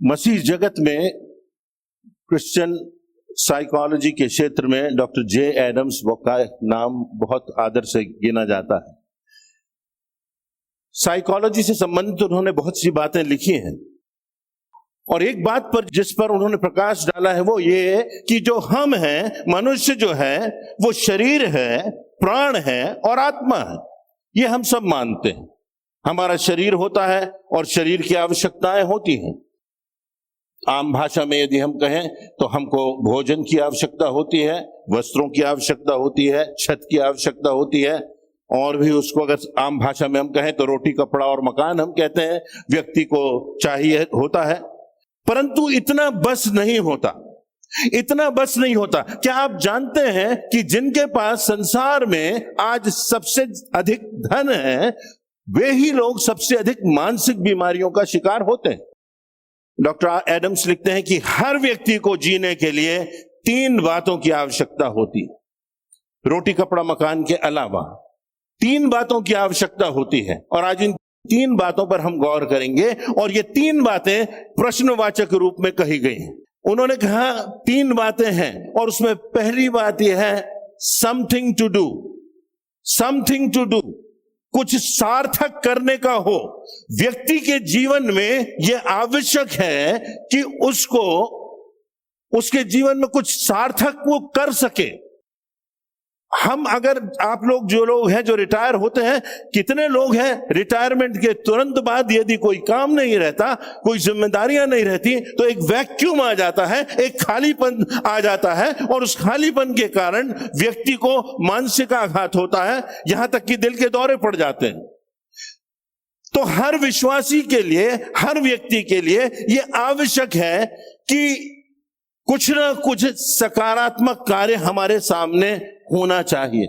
मसीह जगत में Christian psychology के क्षेत्र में डॉक्टर जे एडम्स का नाम बहुत आदर से गिना जाता है। साइकोलॉजी से संबंधित उन्होंने बहुत सी बातें लिखी हैं और एक बात पर जिस पर उन्होंने प्रकाश डाला है वो ये कि जो हम हैं, मनुष्य जो है वो शरीर है, प्राण है और आत्मा है। ये हम सब मानते हैं। हमारा शरीर होता है और शरीर की आवश्यकताएं होती हैं। आम भाषा में यदि हम कहें तो हमको भोजन की आवश्यकता होती है, वस्त्रों की आवश्यकता होती है, छत की आवश्यकता होती है, और भी उसको अगर आम भाषा में हम कहें तो रोटी, कपड़ा और मकान हम कहते हैं व्यक्ति को चाहिए होता है। परंतु इतना बस नहीं होता, इतना बस नहीं होता। क्या आप जानते हैं कि जिनके पास संसार में आज सबसे अधिक धन है वे ही लोग सबसे अधिक मानसिक बीमारियों का शिकार होते हैं। डॉक्टर एडम्स लिखते हैं कि हर व्यक्ति को जीने के लिए 3 बातों की आवश्यकता होती है, रोटी, कपड़ा, मकान के अलावा 3 बातों की आवश्यकता होती है। और आज इन 3 बातों पर हम गौर करेंगे और ये 3 बातें प्रश्नवाचक रूप में कही गई हैं। उन्होंने कहा 3 बातें हैं और उसमें पहली बात यह है something to do. Something to do, कुछ सार्थक करने का हो। व्यक्ति के जीवन में यह आवश्यक है कि उसको उसके जीवन में कुछ सार्थक वो कर सके। हम अगर आप लोग जो लोग हैं जो रिटायर होते हैं, कितने लोग हैं रिटायरमेंट के तुरंत बाद यदि कोई काम नहीं रहता, कोई जिम्मेदारियां नहीं रहती तो एक वैक्यूम आ जाता है, एक खालीपन आ जाता है और उस खालीपन के कारण व्यक्ति को मानसिक आघात होता है, यहां तक कि दिल के दौरे पड़ जाते हैं। तो हर विश्वासी के लिए, हर व्यक्ति के लिए यह आवश्यक है कि कुछ ना कुछ सकारात्मक कार्य हमारे सामने होना चाहिए।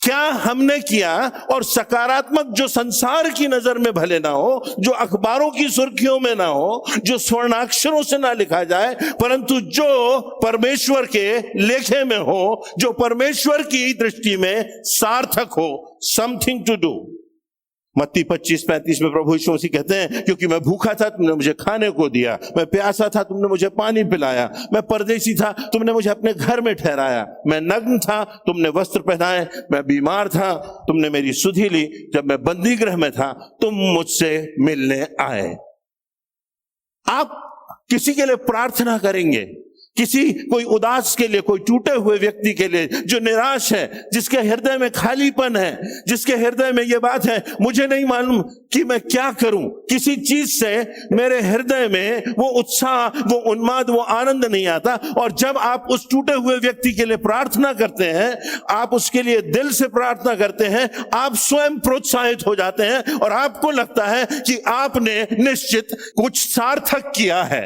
क्या हमने किया? और सकारात्मक जो संसार की नजर में भले ना हो, जो अखबारों की सुर्खियों में ना हो, जो स्वर्णाक्षरों से ना लिखा जाए, परंतु जो परमेश्वर के लेखे में हो, जो परमेश्वर की दृष्टि में सार्थक हो। Something to do. मत्ती 25-35 में प्रभु यीशु मसीह कहते हैं, क्योंकि मैं भूखा था तुमने मुझे खाने को दिया, मैं प्यासा था तुमने मुझे पानी पिलाया, मैं परदेसी था तुमने मुझे अपने घर में ठहराया, मैं नग्न था तुमने वस्त्र पहनाए, मैं बीमार था तुमने मेरी सुधि ली, जब मैं बंदी गृह में था तुम मुझसे मिलने आए। आप किसी के लिए प्रार्थना करेंगे, कोई उदास के लिए, कोई टूटे हुए व्यक्ति के लिए जो निराश है, जिसके हृदय में खालीपन है, जिसके हृदय में यह बात है मुझे नहीं मालूम कि मैं क्या करूं, किसी चीज से मेरे हृदय में वो उत्साह, वो उन्माद, वो आनंद नहीं आता। और जब आप उस टूटे हुए व्यक्ति के लिए प्रार्थना करते हैं, आप उसके लिए दिल से प्रार्थना करते हैं, आप स्वयं प्रोत्साहित हो जाते हैं और आपको लगता है कि आपने निश्चित कुछ सार्थक किया है,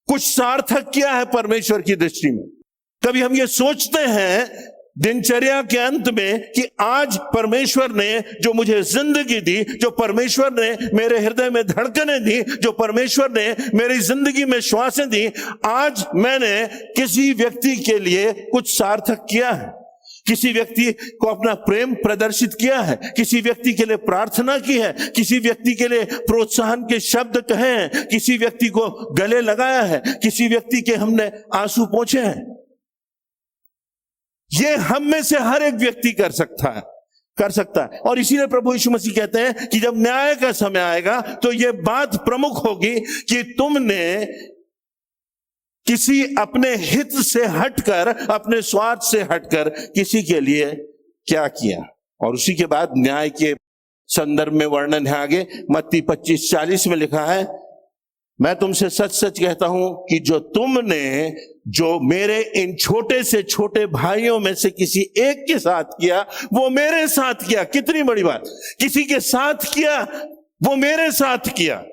कुछ सार्थक किया है परमेश्वर की दृष्टि में। कभी हम ये सोचते हैं दिनचर्या के अंत में कि आज परमेश्वर ने जो मुझे जिंदगी दी, जो परमेश्वर ने मेरे हृदय में धड़कनें दी, जो परमेश्वर ने मेरी जिंदगी में श्वासें दी, आज मैंने किसी व्यक्ति के लिए कुछ सार्थक किया है, किसी व्यक्ति को अपना प्रेम प्रदर्शित किया है, किसी व्यक्ति के लिए प्रार्थना की है, किसी व्यक्ति के लिए प्रोत्साहन के शब्द कहे हैं, किसी व्यक्ति को गले लगाया है, किसी व्यक्ति के हमने आंसू पोंछे हैं। ये हम में से हर एक व्यक्ति कर सकता है। और इसीलिए प्रभु यीशु मसीह कहते हैं कि जब न्याय का समय आएगा तो यह बात प्रमुख होगी कि तुमने किसी अपने हित से हटकर, अपने स्वार्थ से हटकर किसी के लिए क्या किया। और उसी के बाद न्याय के संदर्भ में वर्णन है आगे मत्ती 25-40 में लिखा है, मैं तुमसे सच सच कहता हूं कि जो मेरे इन छोटे से छोटे भाइयों में से किसी एक के साथ किया वो मेरे साथ किया। कितनी बड़ी बात, किसी के साथ किया वो मेरे साथ किया।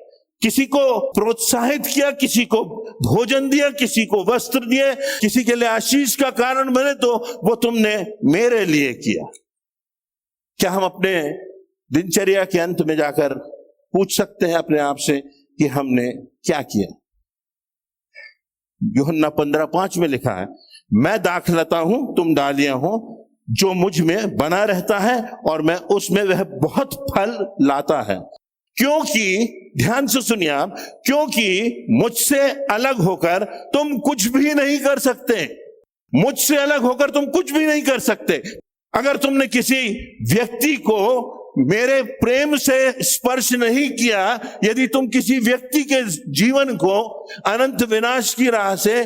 किसी को प्रोत्साहित किया, किसी को भोजन दिया, किसी को वस्त्र दिए, किसी के लिए आशीष का कारण बने तो वो तुमने मेरे लिए किया। क्या हम अपने दिनचर्या के अंत में जाकर पूछ सकते हैं अपने आप से कि हमने क्या किया? यूहन्ना 15:5 में लिखा है, मैं दाखलता हूं तुम डालियां हो, जो मुझ में बना रहता है और मैं उसमें वह बहुत फल लाता है, क्योंकि ध्यान से सुनिए आप, क्योंकि मुझसे अलग होकर तुम कुछ भी नहीं कर सकते। मुझसे अलग होकर तुम कुछ भी नहीं कर सकते। अगर तुमने किसी व्यक्ति को मेरे प्रेम से स्पर्श नहीं किया, यदि तुम किसी व्यक्ति के जीवन को अनंत विनाश की राह से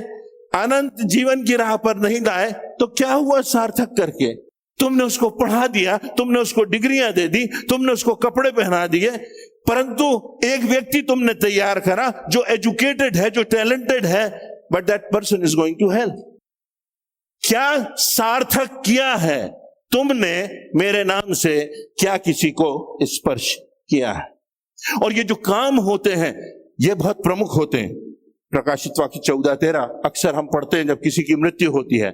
अनंत जीवन की राह पर नहीं लाए, तो क्या हुआ सार्थक करके? तुमने उसको पढ़ा दिया, तुमने उसको डिग्रियां दे दी, तुमने उसको कपड़े पहना दिए, परंतु एक व्यक्ति तुमने तैयार करा जो एजुकेटेड है, जो टैलेंटेड है, but that person is going to hell. क्या सार्थक किया है तुमने मेरे नाम से? क्या किसी को स्पर्श किया है? और ये जो काम होते हैं ये बहुत प्रमुख होते हैं। प्रकाशित वाक्य 14:13 अक्सर हम पढ़ते हैं जब किसी की मृत्यु होती है,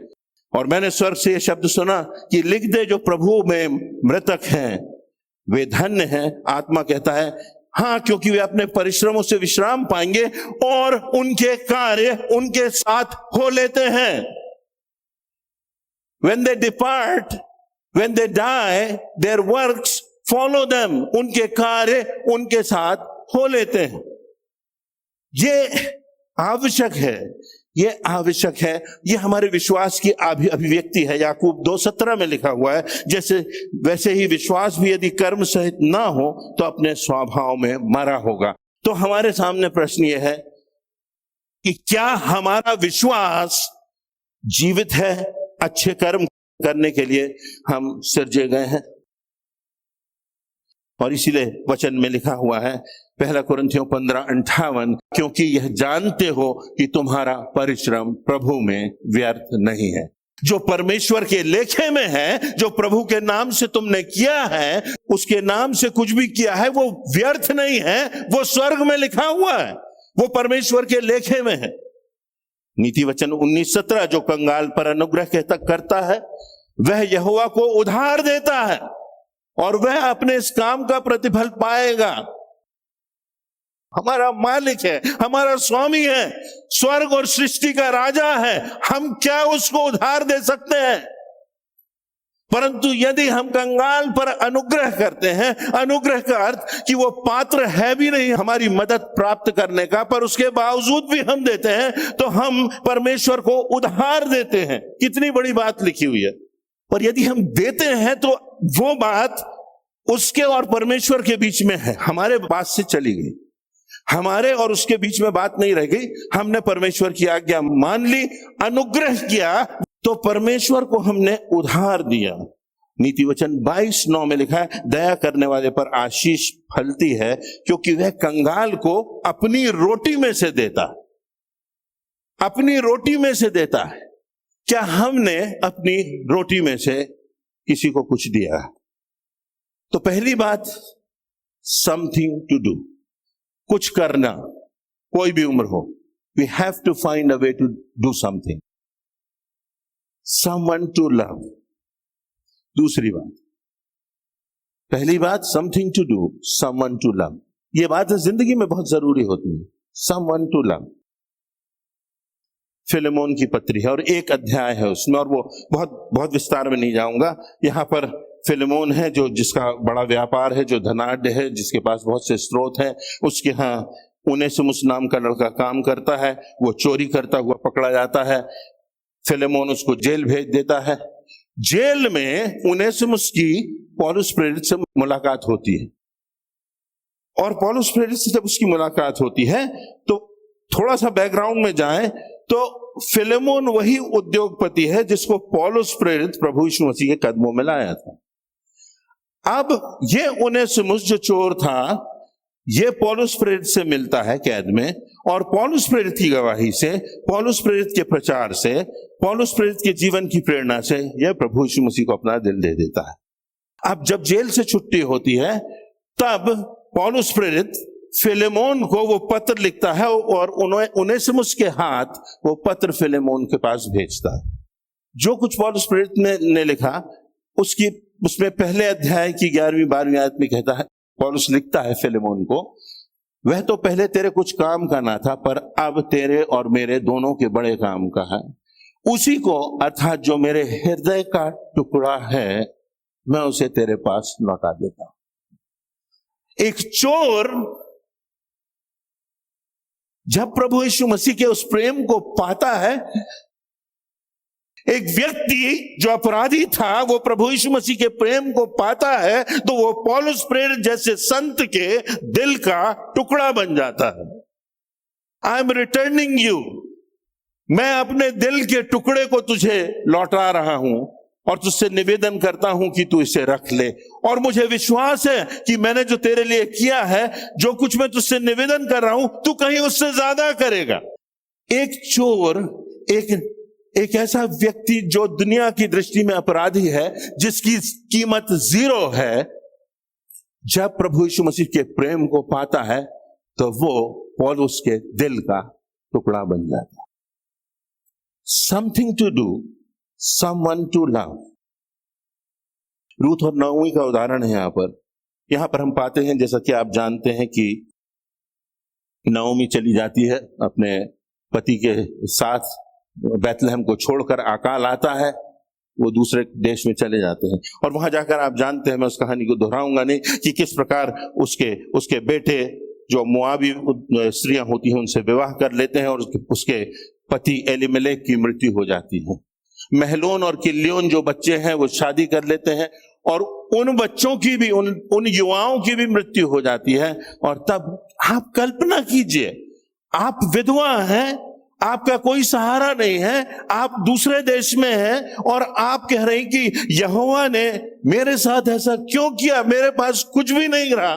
और मैंने स्वर्ग से यह शब्द सुना कि लिख दे जो प्रभु में मृतक हैं वे धन्य हैं। आत्मा कहता है हाँ, क्योंकि वे अपने परिश्रमों से विश्राम पाएंगे और उनके कार्य उनके साथ हो लेते हैं। When they depart, when they die, their works follow them. उनके कार्य उनके साथ हो लेते हैं। ये आवश्यक है, ये आवश्यक है, ये हमारे विश्वास की अभिव्यक्ति है। याकूब 2:17 में लिखा हुआ है, जैसे वैसे ही विश्वास भी यदि कर्म सहित ना हो तो अपने स्वभाव में मरा होगा। तो हमारे सामने प्रश्न ये है कि क्या हमारा विश्वास जीवित है? अच्छे कर्म करने के लिए हम सिरजे गए हैं। और इसीलिए वचन में लिखा हुआ है 1 कुरिन्थियों 15:58, क्योंकि यह जानते हो कि तुम्हारा परिश्रम प्रभु में व्यर्थ नहीं है। जो परमेश्वर के लेखे में है, जो प्रभु के नाम से तुमने किया है, उसके नाम से कुछ भी किया है, वो व्यर्थ नहीं है, वो स्वर्ग में लिखा हुआ है, वो परमेश्वर के लेखे में है। नीति वचन 19:17, जो कंगाल पर अनुग्रह करता है वह यहोवा को उधार देता है और वह अपने इस काम का प्रतिफल पाएगा। हमारा मालिक है, हमारा स्वामी है, स्वर्ग और सृष्टि का राजा है, हम क्या उसको उधार दे सकते हैं? परंतु यदि हम कंगाल पर अनुग्रह करते हैं, अनुग्रह का अर्थ कि वो पात्र है भी नहीं हमारी मदद प्राप्त करने का, पर उसके बावजूद भी हम देते हैं, तो हम परमेश्वर को उधार देते हैं। कितनी बड़ी बात लिखी हुई है। पर यदि हम देते हैं तो वो बात उसके और परमेश्वर के बीच में है, हमारे पास से चली गई, हमारे और उसके बीच में बात नहीं रह गई। हमने परमेश्वर की आज्ञा मान ली, अनुग्रह किया, तो परमेश्वर को हमने उधार दिया। नीति वचन 22:9 में लिखा है, दया करने वाले पर आशीष फलती है क्योंकि वह कंगाल को अपनी रोटी में से देता, अपनी रोटी में से देता है। क्या हमने अपनी रोटी में से किसी को कुछ दिया? तो पहली बात, समथिंग टू डू, कुछ करना, कोई भी उम्र हो, we have to find a way to do something, someone to love। दूसरी बात, पहली बात something to do, someone to love। ये बात जिंदगी में बहुत जरूरी होती है, someone to love। फिलेमोन की पत्री है और एक अध्याय है उसमें, और वो बहुत विस्तार में नहीं जाऊंगा। यहां पर फिलेमोन है जो जिसका बड़ा व्यापार है, जो धनाढ्य है, जिसके पास बहुत से स्रोत हैं। उसके यहाँ उनेसिमुस नाम का लड़का काम करता है, वो चोरी करता हुआ पकड़ा जाता है। फिलेमोन उसको जेल भेज देता है। जेल में उनेसिमुस की पौलुस प्रेरित से मुलाकात होती है, और पौलुस प्रेरित से जब उसकी मुलाकात होती है तो थोड़ा सा बैकग्राउंड में जाएं तो फिलेमोन वही उद्योगपति है जिसको पौलुस प्रेरित प्रभु यीशु मसीह के कदमों में लाया था। अब ये उनेसिमुस जो चोर था, ये पौलुस प्रेरित से मिलता है कैद में, और पौलुस प्रेरित की गवाही से, पौलुस प्रेरित के प्रचार से, पौलुस प्रेरित के जीवन की प्रेरणा से यह प्रभु यीशु मसीह को अपना दिल दे देता है। अब जब जेल से छुट्टी होती है तब पौलुस प्रेरित फिलेमोन को वो पत्र लिखता है और उनेसिमुस के हाथ वो पत्र फिलेमोन के पास भेजता है। जो कुछ पौलुस प्रेरित ने लिखा उसमें पहले अध्याय की 11वीं-12वीं आयत में कहता है, पौलुस लिखता है फिलेमोन को, वह तो पहले तेरे कुछ काम का ना था, पर अब तेरे और मेरे दोनों के बड़े काम का है। उसी को, अर्थात जो मेरे हृदय का टुकड़ा है, मैं उसे तेरे पास लौटा देता हूं। एक चोर जब प्रभु यीशु मसीह के उस प्रेम को पाता है, एक व्यक्ति जो अपराधी था वो प्रभु यीशु मसीह के प्रेम को पाता है, तो वो पौलुस प्रेरित जैसे संत के दिल का टुकड़ा बन जाता है। आई एम रिटर्निंग यू, मैं अपने दिल के टुकड़े को तुझे लौटा रहा हूं और तुझसे निवेदन करता हूं कि तू इसे रख ले। और मुझे विश्वास है कि मैंने जो तेरे लिए किया है, जो कुछ मैं तुझसे निवेदन कर रहा हूं, तू कहीं उससे ज्यादा करेगा। एक चोर, एक ऐसा व्यक्ति जो दुनिया की दृष्टि में अपराधी है, जिसकी कीमत 0 है, जब प्रभु यीशु मसीह के प्रेम को पाता है तो वो पौलुस के दिल का टुकड़ा बन जाता है। Something to do, someone to love। Ruth और नओमी का उदाहरण है यहां पर हम पाते हैं, जैसा कि आप जानते हैं कि नओमी चली जाती है अपने पति के साथ, बैतलहम को छोड़कर अकाल आता है, वो दूसरे देश में चले जाते हैं। और वहां जाकर आप जानते हैं, मैं उस कहानी को दोहराऊंगा नहीं, कि किस प्रकार उसके बेटे जो मोआबी स्त्रियां होती हैं उनसे विवाह कर लेते हैं और उसके पति एलीमेलेक की मृत्यु हो जाती है। महलोन और किल्योन जो बच्चे हैं वो शादी कर लेते हैं और उन बच्चों की भी, उन युवाओं की भी मृत्यु हो जाती है। और तब आप कल्पना कीजिए, आप विधवा हैं, आपका कोई सहारा नहीं है, आप दूसरे देश में हैं और आप कह रहे हैं कि यहोवा ने मेरे साथ ऐसा क्यों किया, मेरे पास कुछ भी नहीं रहा,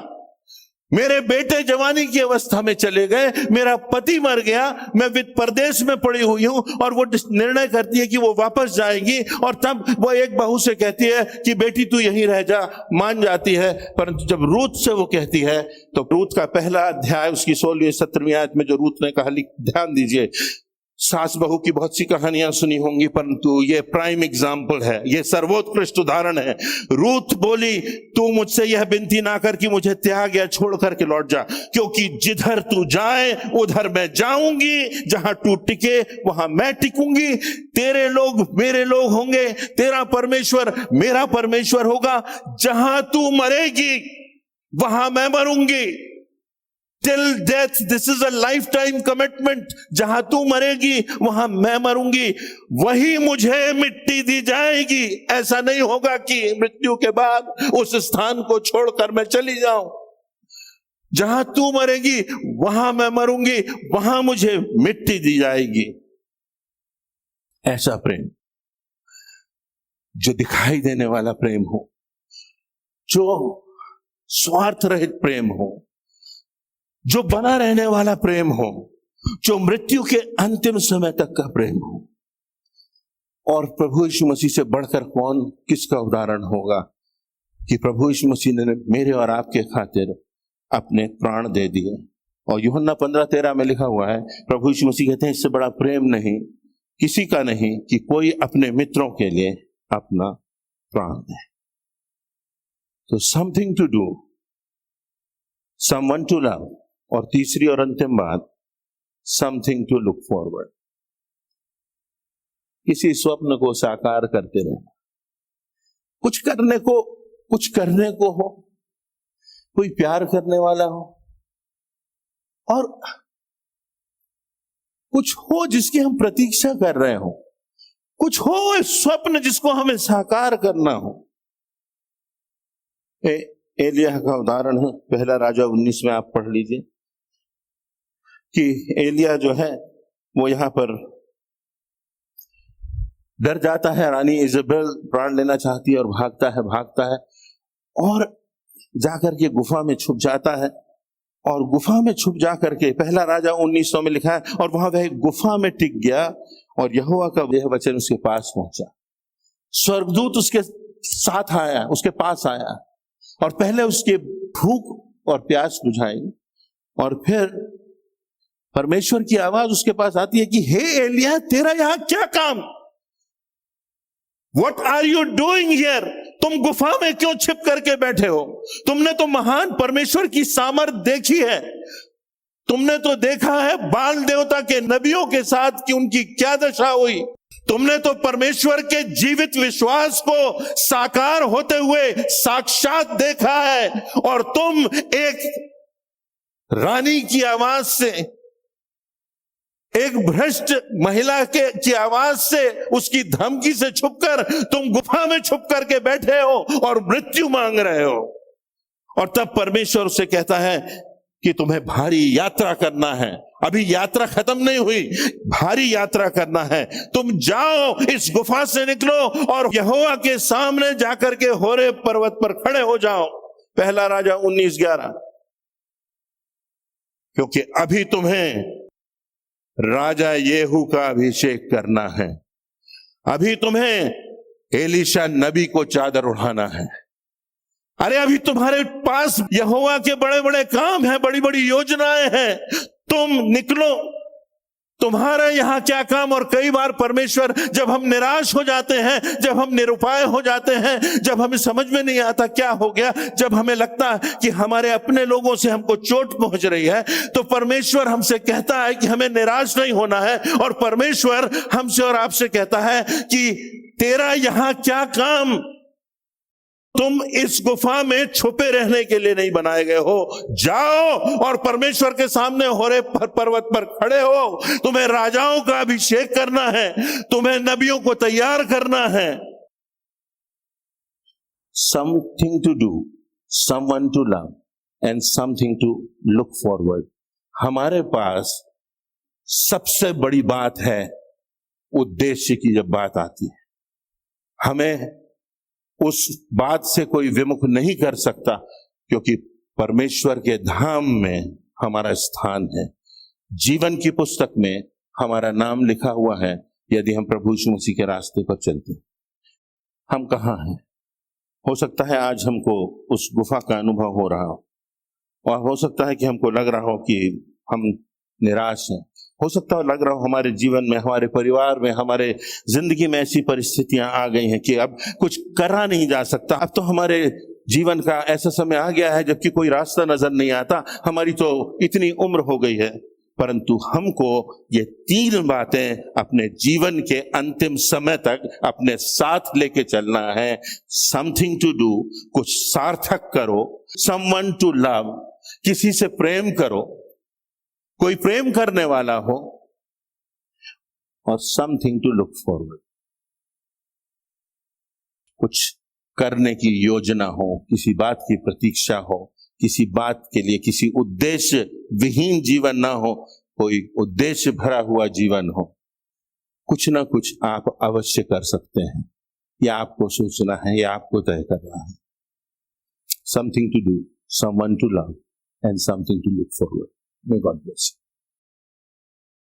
मेरे बेटे जवानी की अवस्था में चले गए, मेरा पति मर गया, मैं परदेश में पड़ी हुई हूं। और वो निर्णय करती है कि वो वापस जाएंगी और तब वो एक बहू से कहती है कि बेटी तू यहीं रह जा, मान जाती है। परंतु जब रूथ से वो कहती है, तो रूथ का पहला अध्याय उसकी 16वीं 17वीं आयत में जो रूथ ने कहा, ध्यान दीजिए, सास बहू की बहुत सी कहानियां सुनी होंगी, परंतु ये प्राइम एग्जाम्पल है, ये सर्वोत्कृष्ट उदाहरण है। रूथ बोली, तू मुझसे यह विनती ना कर कि मुझे त्याग या छोड़ करके लौट जा, क्योंकि जिधर तू जाए उधर मैं जाऊंगी, जहां तू टिके वहां मैं टिकूंगी, तेरे लोग मेरे लोग होंगे, तेरा परमेश्वर मेरा परमेश्वर होगा, जहां तू मरेगी वहां मैं मरूंगी। Till death, this is a lifetime commitment। जहां तू मरेगी वहां मैं मरूंगी, वही मुझे मिट्टी दी जाएगी। ऐसा नहीं होगा कि मृत्यु के बाद उस स्थान को छोड़कर मैं चली जाऊं। जहां तू मरेगी वहां मैं मरूंगी, वहां मुझे मिट्टी दी जाएगी। ऐसा प्रेम जो दिखाई देने वाला प्रेम हो, जो स्वार्थ रहित प्रेम हो, जो बना रहने वाला प्रेम हो, जो मृत्यु के अंतिम समय तक का प्रेम हो। और प्रभु यीशु मसीह से बढ़कर कौन किसका उदाहरण होगा कि प्रभु यीशु मसीह ने मेरे और आपके खातिर अपने प्राण दे दिए। और यूहन्ना 15:13 में लिखा हुआ है, प्रभु यीशु मसीह कहते हैं, इससे बड़ा प्रेम नहीं किसी का नहीं कि कोई अपने मित्रों के लिए अपना प्राण दे। तो something to do, someone to love, और तीसरी और अंतिम बात, समथिंग टू लुक फॉरवर्ड। किसी स्वप्न को साकार करते रहना, कुछ करने को हो, कोई प्यार करने वाला हो और कुछ हो जिसकी हम प्रतीक्षा कर रहे हो, कुछ हो स्वप्न जिसको हमें साकार करना हो। एलिया का उदाहरण है, पहला राजा 19 में आप पढ़ लीजिए कि एलिया जो है वो यहां पर डर जाता है, रानी इजेबेल प्राण लेना चाहती है और भागता है और जाकर के गुफा में छुप जाता है। और गुफा में छुप जाकर के, पहला राजा 19 में लिखा है, और वहां वह गुफा में टिक गया और यहोवा का यह वचन उसके पास पहुंचा। स्वर्गदूत उसके साथ आया, उसके पास आया और पहले उसके भूख और प्यास बुझाई, और फिर परमेश्वर की आवाज उसके पास आती है कि हे एलिया, तेरा यहां क्या काम? What are you doing here? तुम गुफा में क्यों छिप करके बैठे हो? तुमने तो महान परमेश्वर की सामर्थ देखी है, तुमने तो देखा है बाल देवता के नबियों के साथ कि उनकी क्या दशा हुई, तुमने तो परमेश्वर के जीवित विश्वास को साकार होते हुए साक्षात देखा है, और तुम एक रानी की आवाज से, एक भ्रष्ट महिला की आवाज से, उसकी धमकी से छुपकर तुम गुफा में छुप करके बैठे हो और मृत्यु मांग रहे हो। और तब परमेश्वर उसे कहता है कि तुम्हें भारी यात्रा करना है। अभी यात्रा खत्म नहीं हुई, भारी यात्रा करना है। तुम जाओ, इस गुफा से निकलो और यहोवा के सामने जाकर के होरे पर्वत पर खड़े हो जाओ। पहला राजा 19:11। क्योंकि अभी तुम्हें राजा येहू का अभिषेक करना है, अभी तुम्हें एलीशा नबी को चादर उठाना है। अरे अभी तुम्हारे पास यहोवा के बड़े बड़े काम हैं, बड़ी बड़ी योजनाएं हैं, तुम निकलो। तुम्हारा यहां क्या काम। और कई बार परमेश्वर, जब हम निराश हो जाते हैं, जब हम निरुपाय हो जाते हैं, जब हमें समझ में नहीं आता क्या हो गया, जब हमें लगता है कि हमारे अपने लोगों से हमको चोट पहुंच रही है, तो परमेश्वर हमसे कहता है कि हमें निराश नहीं होना है। और परमेश्वर हमसे और आपसे कहता है कि तेरा यहां क्या काम। तुम इस गुफा में छुपे रहने के लिए नहीं बनाए गए हो। जाओ और परमेश्वर के सामने होरे पर्वत पर खड़े हो। तुम्हें राजाओं का अभिषेक करना है, तुम्हें नबियों को तैयार करना है। Something to do, someone to love and something to look forward. हमारे पास सबसे बड़ी बात है उद्देश्य की। जब बात आती है, हमें उस बात से कोई विमुख नहीं कर सकता, क्योंकि परमेश्वर के धाम में हमारा स्थान है। जीवन की पुस्तक में हमारा नाम लिखा हुआ है। यदि हम प्रभु यीशु मसीह के रास्ते पर चलते, हम कहाँ हैं? हो सकता है आज हमको उस गुफा का अनुभव हो रहा हो, और हो सकता है कि हमको लग रहा हो कि हम निराश हैं। हो सकता है लग रहा हो हमारे जीवन में, हमारे परिवार में, हमारे जिंदगी में ऐसी परिस्थितियां आ गई हैं कि अब कुछ करा नहीं जा सकता। अब तो हमारे जीवन का ऐसा समय आ गया है जबकि कोई रास्ता नजर नहीं आता। हमारी तो इतनी उम्र हो गई है। परंतु हमको ये 3 बातें अपने जीवन के अंतिम समय तक अपने साथ लेके चलना है। समथिंग टू डू, कुछ सार्थक करो। समवन टू लव, किसी से प्रेम करो, कोई प्रेम करने वाला हो। और समथिंग टू लुक फॉरवर्ड, कुछ करने की योजना हो, किसी बात की प्रतीक्षा हो, किसी बात के लिए किसी उद्देश्य विहीन जीवन ना हो, कोई उद्देश्य भरा हुआ जीवन हो। कुछ ना कुछ आप अवश्य कर सकते हैं। या आपको सोचना है, या आपको तय करना है। Something to do, someone to love and something to look forward. May God bless you.